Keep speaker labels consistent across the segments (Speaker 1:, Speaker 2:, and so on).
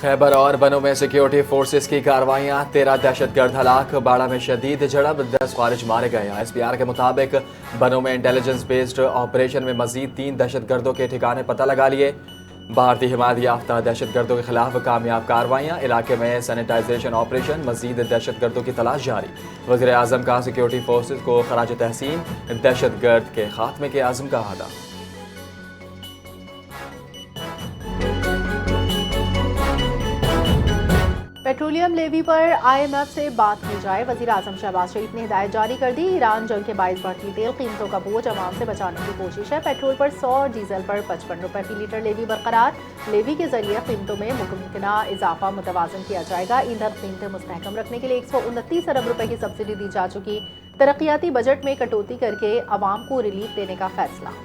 Speaker 1: खैबर और बनों में security forces की कार्रवाइयां, 13 दहशतगर्द हलाक, बाड़ा में शदीद झड़प, 10 खारिज मारे गए। SPR के मुताबिक बनों में इंटेलिजेंस बेस्ड ऑपरेशन में मजीद 3 दहशतगर्दों के ठिकाने पता लगा लिए। भारतीय हिमायत याफ्ता दहशतगर्दों के खिलाफ कामयाब कार्रवाइयां, इलाके में सैनिटाइजेशन ऑपरेशन, मजीद दहशतगर्दों की तलाश जारी। वज़ीर आज़म का सिक्योरिटी फोर्सेस को खराज तहसीन, दहशतगर्द के खात्मे के आज़म का अदा।
Speaker 2: पेट्रोलियम लेवी पर IMF से बात की जाए, वज़ीर आज़म शहबाज शरीफ ने हिदायत जारी कर दी। ईरान जंग के बाइस बढ़ती तेल कीमतों का बोझ अवाम से बचाने की कोशिश है। पेट्रोल पर 100 और डीजल पर 55 रुपए फी लीटर लेवी बरकरार। लेवी के जरिए कीमतों में मुमकिना इजाफा मुतवाजन किया जाएगा। ईंधन कीमतें मुस्तहकम रखने के लिए 129 अरब रुपए की सब्सिडी दी जा चुकी। तरक्याती बजट में कटौती करके अवाम को रिलीफ देने का फैसला।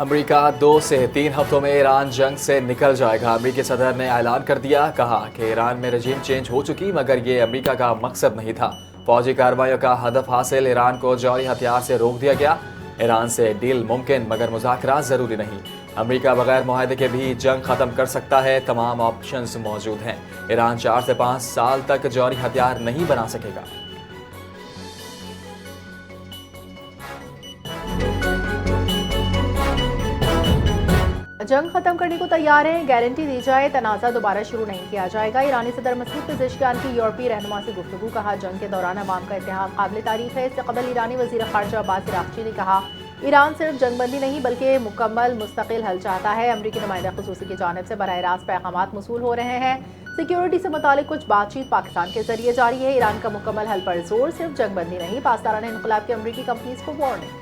Speaker 1: अमेरिका 2 से 3 हफ्तों में ईरान जंग से निकल जाएगा। अमेरिकी सदर ने ऐलान कर दिया, कहा कि ईरान में रजीम चेंज हो चुकी, मगर ये अमेरिका का मकसद नहीं था। फौजी कार्रवाइयों का हदफ हासिल, ईरान को जौहरी हथियार से रोक दिया गया। ईरान से डील मुमकिन, मगर मुज़ाकरात ज़रूरी नहीं। अमेरिका बगैर मुआहदे के भी जंग ख़त्म कर सकता है, तमाम ऑप्शंस मौजूद हैं। ईरान 4 से 5 साल तक जौहरी हथियार नहीं बना सकेगा।
Speaker 2: जंग खत्म करने को तैयार है, गारंटी दी जाए तनाज़ा दोबारा शुरू नहीं किया जाएगा। ईरानी सदर मसूद पेज़ेशकियान की यूरोपीय रहनुमा से गुफ्तगू, कहा जंग के दौरान अवाम का इत्तेहाद काबिल तारीफ है। इससे कबल ईरानी वज़ीर ख़ारजा अब्बास अराग़ची ने कहा ईरान सिर्फ जंगबंदी नहीं बल्कि मुकम्मल मुस्तकिल हल चाहता है। अमरीकी नुमाइंदा ख़ुसूसी की जानिब से बराह रास्त पैगामात मौसूल हो रहे हैं। सिक्योरिटी से मुतालिक कुछ बातचीत पाकिस्तान के जरिए जारी है। ईरान का मुकम्मल हल पर जोर, सिर्फ जंगबंदी नहीं। पासदाराना इनक़लाब की अमरीकी कंपनीज को वार्निंग।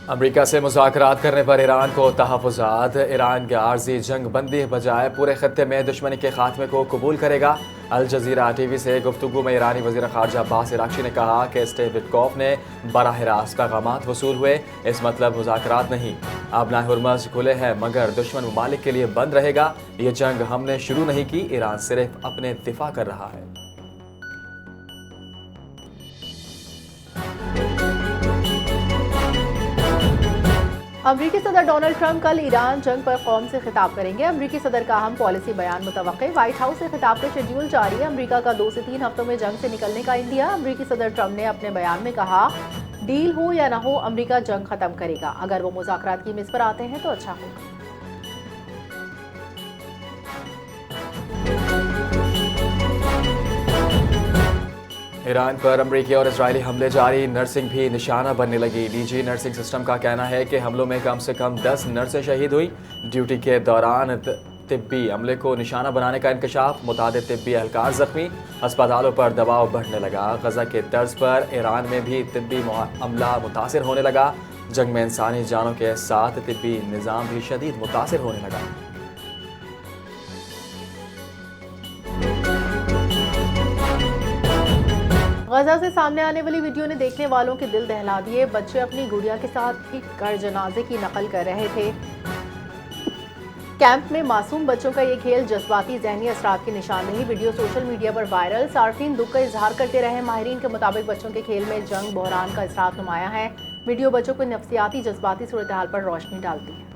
Speaker 1: अमेरिका से मुज़ाकरात करने पर ईरान को तहफ़्फ़ुज़ात। ईरान के आर्जी जंग बंदी बजाय पूरे खत्ते में दुश्मनी के खात्मे को कबूल करेगा। अल जज़ीरा TV से गुफ्तगू में ईरानी वज़ीर ख़ारजा अब्बास अराग़ची ने कहा कि स्टीव विटकॉफ ने बराह रास्त पैगामात वसूल हुए। इस मतलब मुज़ाकरात नहीं। अब ना हुर्मज़ खुले हैं, मगर दुश्मन ममालिक के लिए बंद रहेगा। ये जंग हमने शुरू नहीं की, ईरान सिर्फ अपने दिफा कर रहा है।
Speaker 2: अमरीकी सदर डोनाल्ड ट्रंप कल ईरान जंग पर कौम से खिताब करेंगे। अमरीकी सदर का अहम पॉलिसी बयान मुतवक्के। व्हाइट हाउस से खिताब का शेड्यूल जारी है। अमरीका का 2 से 3 हफ्तों में जंग से निकलने का इंदिया। अमरीकी सदर ट्रंप ने अपने बयान में कहा डील हो या ना हो, अमरीका जंग खत्म करेगा। अगर वो मुज़ाकरात की मेज पर आते हैं तो अच्छा होगा।
Speaker 1: ईरान पर अमरीकी और इजरायली हमले जारी, नर्सिंग भी निशाना बनने लगी। DG नर्सिंग सिस्टम का कहना है कि हमलों में कम से कम 10 नर्सें शहीद हुई। ड्यूटी के दौरान तिब्बी अमले को निशाना बनाने का इंकशाफ, मुतादिद तिब्बी एहलकार जख्मी, अस्पतालों पर दबाव बढ़ने लगा। गजा के तर्ज पर ईरान में भी तिब्बी अमला मुतासिर होने लगा। जंग में इंसानी जानों के साथ तिब्बी निज़ाम भी शदीद मुतासिर होने लगा।
Speaker 2: गजा से सामने आने वाली वीडियो ने देखने वालों के दिल दहला दिए। बच्चे अपनी गुड़िया के साथ हिट कर जनाजे की नकल कर रहे थे। कैंप में मासूम बच्चों का ये खेल जज्बाती ज़हनी असरात की निशानदेही। वीडियो सोशल मीडिया पर वायरल। सार्फिन दुख का इजहार करते रहे। माहिरीन के मुताबिक बच्चों के खेल में जंग बहरान का असरात नुमाया है। वीडियो बच्चों को नफ्सियाती जज्बाती सूरत हाल पर रोशनी डालती है।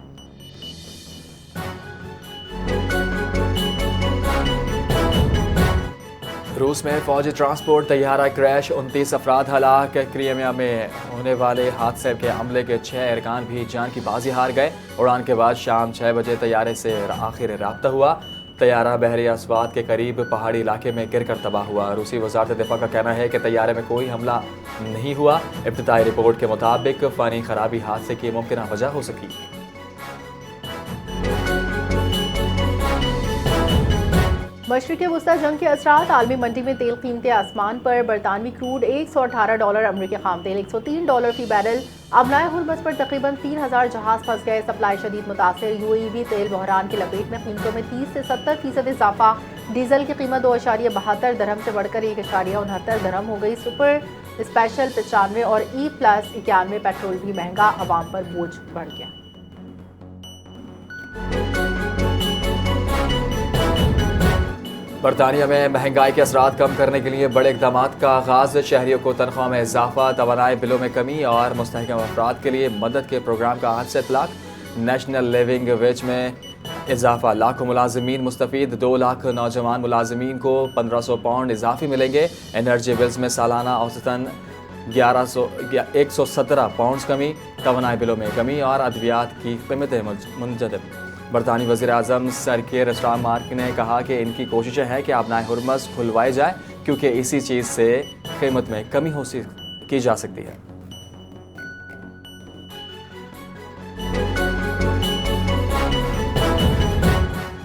Speaker 1: रूस में फौजी ट्रांसपोर्ट तैयारा क्रैश, 29 अफराद हलाक। क्रीमिया में होने वाले हादसे के अमले के 6 अरकान भी जान की बाजी हार गए। उड़ान के बाद शाम 6 बजे तैयारे से आखिर राब्ता हुआ। तैयारा बहरी अस्वाद के करीब पहाड़ी इलाके में गिरकर तबाह हुआ। रूसी वजारत दिफा का कहना है कि तैयारे में कोई हमला नहीं हुआ। इब्तिदाई रिपोर्ट के मुताबिक फ़नी खराबी हादसे की मुमकिन वजह हो सकी।
Speaker 2: मशरिक़ वस्ता जंग के असरात। आलमी मंडी में तेल कीमतें आसमान पर। बरतानवी क्रूड $118, अमरीकी खाम तेल $103 फी बैरल। अबनाए हुर्मज़ पर तकरीबन 3000 जहाज फंस गए। सप्लाई शदीद मुतासिर। UAE तेल बहरान की लपेट में। कीमतों में 30 से 70% इजाफा। डीजल की कीमत 2.72 दरहम से बढ़कर 1.69 दरहम हो गई। सुपर स्पेशल 95 और E+91 पेट्रोल भी महंगा। अवाम पर बोझ बढ़ गया।
Speaker 1: बरतानिया में महंगाई के असरात कम करने के लिए बड़े इकदाम का आगाज। शहरियों को तनख्वाह में इजाफा, तवानाई बिलों में कमी और मुस्तहकम अफराद के लिए मदद के प्रोग्राम का आज से इतलाक। नेशनल लिविंग वेज में इजाफा, लाखों मुलाजमीन मुस्तफ़ीद। 2 लाख नौजवान मुलाजमीन को 1500 पाउंड इजाफी मिलेंगे। एनर्जी बिल्स में सालाना औसतन 117 पाउंड कमी, तवानाई बिलों में कमी और अद्वियात की कीमतें मुंजदब। बरतानी वज़ीर आज़म सर कीर स्टारमर ने कहा कि इनकी कोशिशें हैं कि अपनाए हुर्मस खुलवाए जाए, क्योंकि इसी चीज़ से कीमत में कमी की जा सकती है।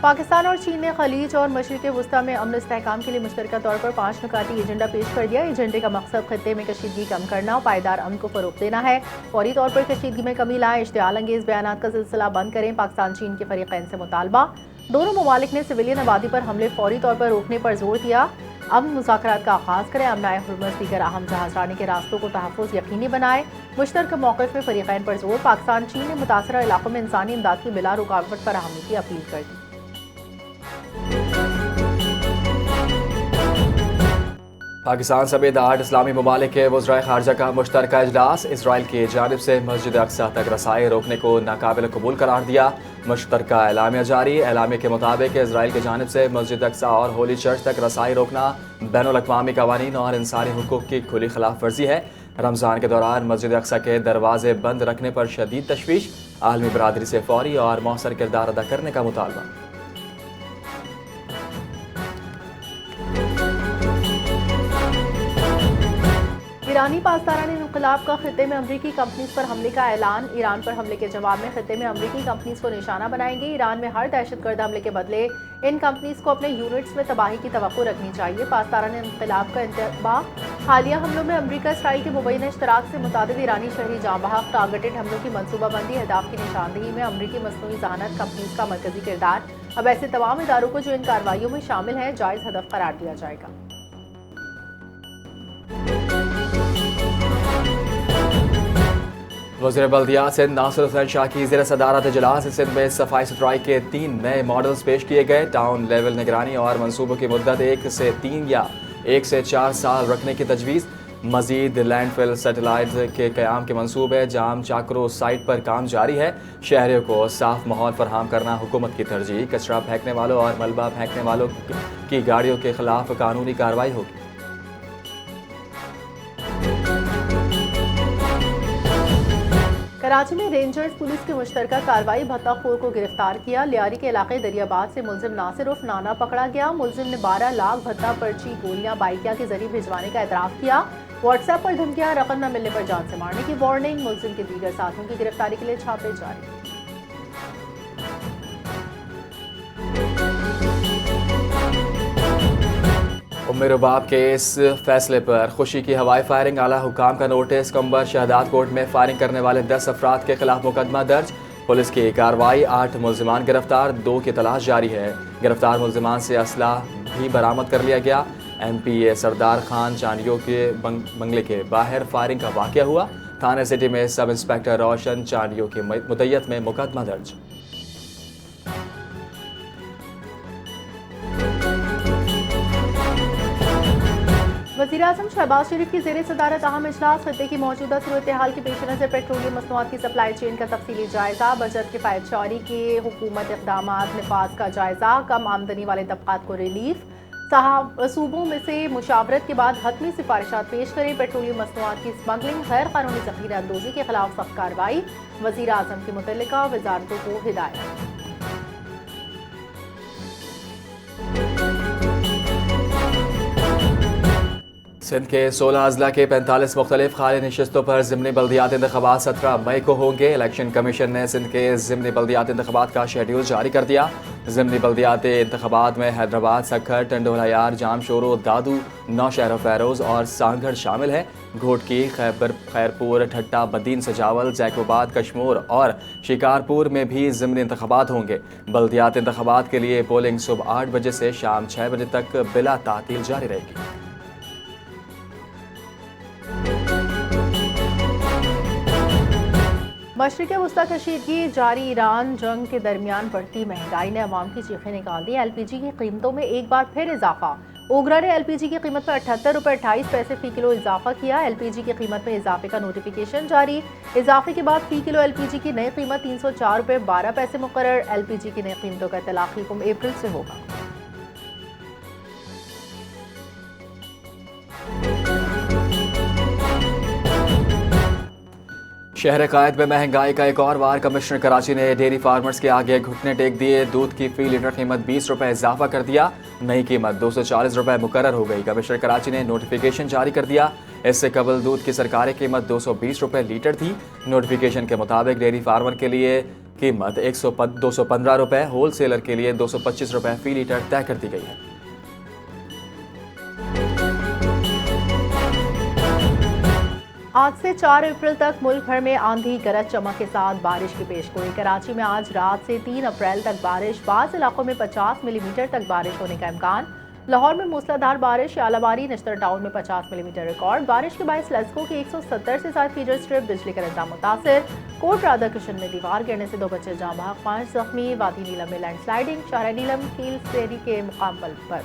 Speaker 2: पाकिस्तान और चीन ने खलीज और मशरिक़ वस्ता में अमन इस्तेहकाम के लिए मुश्तरका तौर पर 5 नुकाती एजेंडा पेश कर दिया। एजेंडे का मकसद खत्ते में कशीदगी कम करना और पायदार अमन को फ़रोग़ देना है। फौरी तौर पर कशीदगी में कमी लाएं, इश्तियाल अंगेज़ बयानात का सिलसिला बंद करें। पाकिस्तान चीन के फरीक़ैन से मुतालबा। दोनों ममालिक ने सिविलियन आबादी पर हमले फौरी तौर पर रोकने पर जोर दिया। अमन मुज़ाकरात का आगाज़ करें, अमनाए हुर्मस दीगर अहम जहाज़रानी के रास्तों को तहफ़्फ़ुज़ यकीनी बनाए। मुश्तरका मौक़िफ़ में फरीक़ैन पर जोर। पाकिस्तान चीन ने मुतासरा इलाक़ों में इंसानी इमदाद की बिला रुकावट फराहमी की अपील कर दी।
Speaker 1: पाकिस्तान समेत 8 इस्लामी ममालिक के वज़राए ख़ारजा का मुश्तरका इजलास। इसराइल की जानिब से मस्जिद अक्सा तक रसाई रोकने को नाकाबिल कबूल करार दिया। मुश्तरका एलामिया जारी। एलामिया के मुताबिक इसराइल की जानिब से मस्जिद अक्सा और होली चर्च तक रसाई रोकना बैनुल-अक़वामी क़वानीन और इंसानी हुकूक़ की खुली खिलाफ वर्जी है। रमज़ान के दौरान मस्जिद अक्सा के दरवाजे बंद रखने पर शदीद तशवीश। आलमी बरादरी से फौरी और मौसर किरदार अदा करने का मुतालबा।
Speaker 2: ईरानी पासदारान इनक़िलाब का खित्ते में अमरीकी कंपनीज पर हमले का ऐलान। ईरान पर हमले के जवाब में खित्ते में अमरीकी कंपनीज को निशाना बनाएंगे। ईरान में हर दहशतगर्द हमले के बदले इन कंपनीज को अपने यूनिट्स में तबाही की तवक्को रखनी चाहिए। पासदारान इनक़िलाब का इंतबाह। हालिया हमलों में अमरीका इसराइल के मुबैना इश्तराक से मुतादिद ईरानी शहरी जाँ बहक। टारगेटेड हमलों की मनसूबाबंदी, अहदाफ की निशानदेही में अमरीकी मसनूई ज़हानत कंपनीज का मरकजी किरदार। अब ऐसे तमाम इदारों को जो इन कार्रवाइयों में शामिल हैं जायज़ हदफ करार दिया जाएगा।
Speaker 1: वज़ीर बल्दियात सिंध नासिर हुसैन शाह की ज़ेर सदारत इजलास। सिंध में सफाई सुथराई के 3 नए मॉडल्स पेश किए गए। टाउन लेवल निगरानी और मनसूबों की मुद्दत 1 से 3 या 1 से 4 साल रखने की तजवीज़। मजीद लैंडफिल सैटेलाइट के क़याम के मनसूबे। जाम चाकरो साइट पर काम जारी है। शहरियों को साफ माहौल फराहम करना हुकूमत की तरजीह। कचरा फेंकने वालों और मलबा फेंकने वालों की गाड़ियों के खिलाफ कानूनी कार्रवाई होगी।
Speaker 2: कराची में रेंजर्स पुलिस की मुश्तरका कार्रवाई। भत्ताखोर को गिरफ्तार किया। लियारी के इलाके दरियाबाद से मुलजिम नासिर उर्फ नाना पकड़ा गया। मुलजिम ने 12 लाख भत्ता, पर्ची, गोलियां बाइकिया के जरिए भिजवाने का एतराफ़ किया। व्हाट्सएप पर धमकियां, रकम न मिलने पर जान से मारने की वार्निंग। मुलजिम के दीगर साथियों की गिरफ्तारी के लिए छापे जारी।
Speaker 1: उम्र बाप के इस फैसले पर खुशी की हवाई फायरिंग। आला हुकाम का नोटिस। कंबर शहदाद कोर्ट में फायरिंग करने वाले 10 अफराद के खिलाफ मुकदमा दर्ज। पुलिस की कार्रवाई। 8 मुलजिमान गिरफ्तार, 2 की तलाश जारी है। गिरफ्तार मुलजिमान से असलाह भी बरामद कर लिया गया। MPA सरदार खान चांडियों के बंगले के बाहर फायरिंग का वाक़या हुआ। थाने सिटी में सब इंस्पेक्टर रोशन चांडियों की मुद्दत में मुकदमा दर्ज।
Speaker 2: वज़ीर आज़म शहबाज शरीफ की ज़ेर सदारत अहम इजलास। खत्ते की मौजूदा सूरत हाल के पेश नज़र पेट्रोलियम मसनूआत की सप्लाई चेन का तफसीली जायज़ा। बजट के फायदचारी के हुकूमत इक़दामात नफाज का जायज़ा। कम आमदनी वाले तबक़ात को रिलीफ। सूबों में से मुशावरत के बाद हतमी सिफारिशात पेश करें। पेट्रोलियम मसनूआत की स्मगलिंग, गैर कानूनी ज़ख़ीरा अंदोज़ी के खिलाफ सख्त कार्रवाई। वज़ीर आज़म की मुतल्लिका वज़ारतों को हिदायत।
Speaker 1: सिंध के 16 अजला के 45 मुख्तलिफ खाली नशस्तों पर ज़िमनी बल्दियात इंतख़ाबात 17 मई को होंगे। इलेक्शन कमीशन ने सिंध के ज़िमनी बल्दियात इंतख़ाबात का शेड्यूल जारी कर दिया। ज़िमनी बल्दियात इंतख़ाबात में हैदराबाद, सक्खर, टंडोलायार, जामशोरो, दादू, नौशहर फ़ैरोज़ और सांगढ़ शामिल है। घोटकी, खैबर, खैरपुर, ठट्टा, बदीन, सजावल, जैकोबाद, कश्मोर और शिकारपुर में भी ज़िमनी इंतख़ाबात होंगे। बल्दियात इंतख़ाबात के लिए पोलिंग सुबह 8 बजे से शाम 6 बजे तक बिला तातील जारी रहेगी।
Speaker 2: मशरिक़ वस्ता कशीदगी जारी ईरान जंग के दरमियान बढ़ती महंगाई ने अवाम की चीखें निकाल दी। एलपीजी की कीमतों में एक बार फिर इजाफा। ओगरा ने एलपीजी की कीमत में 78 रुपये 28 पैसे फी किलो इजाफा किया। एलपीजी की कीमत में इजाफे का नोटिफिकेशन जारी। इजाफे के बाद फी किलो एलपीजी की नई कीमत 304 रुपये 12 पैसे मुकर्रर। एलपीजी की नई कीमतों का इतलाक़ी हुक्म अप्रैल से होगा।
Speaker 1: शहर कायद में महंगाई का एक और बार। कमिश्नर कराची ने डेयरी फार्मर्स के आगे घुटने टेक दिए। दूध की फी लीटर कीमत 20 रुपये इजाफा कर दिया। नई कीमत 240 रुपये मुकर्रर हो गई। कमिश्नर कराची ने नोटिफिकेशन जारी कर दिया। इससे कबल दूध की सरकारी कीमत 220 रुपये लीटर थी। नोटिफिकेशन के मुताबिक डेयरी फार्मर के लिए कीमत 215 रुपये, होल सेलर के लिए 225 रुपये फी लीटर तय कर दी गई है।
Speaker 2: आज से 4 अप्रैल तक मुल्क भर में आंधी गरज चमक के साथ बारिश की पेशगोई। कराची में आज रात से 3 अप्रैल तक बारिश, बाज़ इलाकों में 50 मिलीमीटर तक बारिश होने का इम्कान। लाहौर में मूसलाधार बारिश, आलाबारी नश्तर टाउन में 50 मिलीमीटर रिकॉर्ड। बारिश के बायस लस्को की 170 से 7 फीडर स्ट्रिप बिजली का निजाम मुतासिर। कोट राधा किशन में दीवार गिरने से 2 बच्चे जाँ बहक, 5 जख्मी। वादी नीलम में लैंडस्लाइडिंग, शाहरा नीलम कील सेरी के मुकाम पर।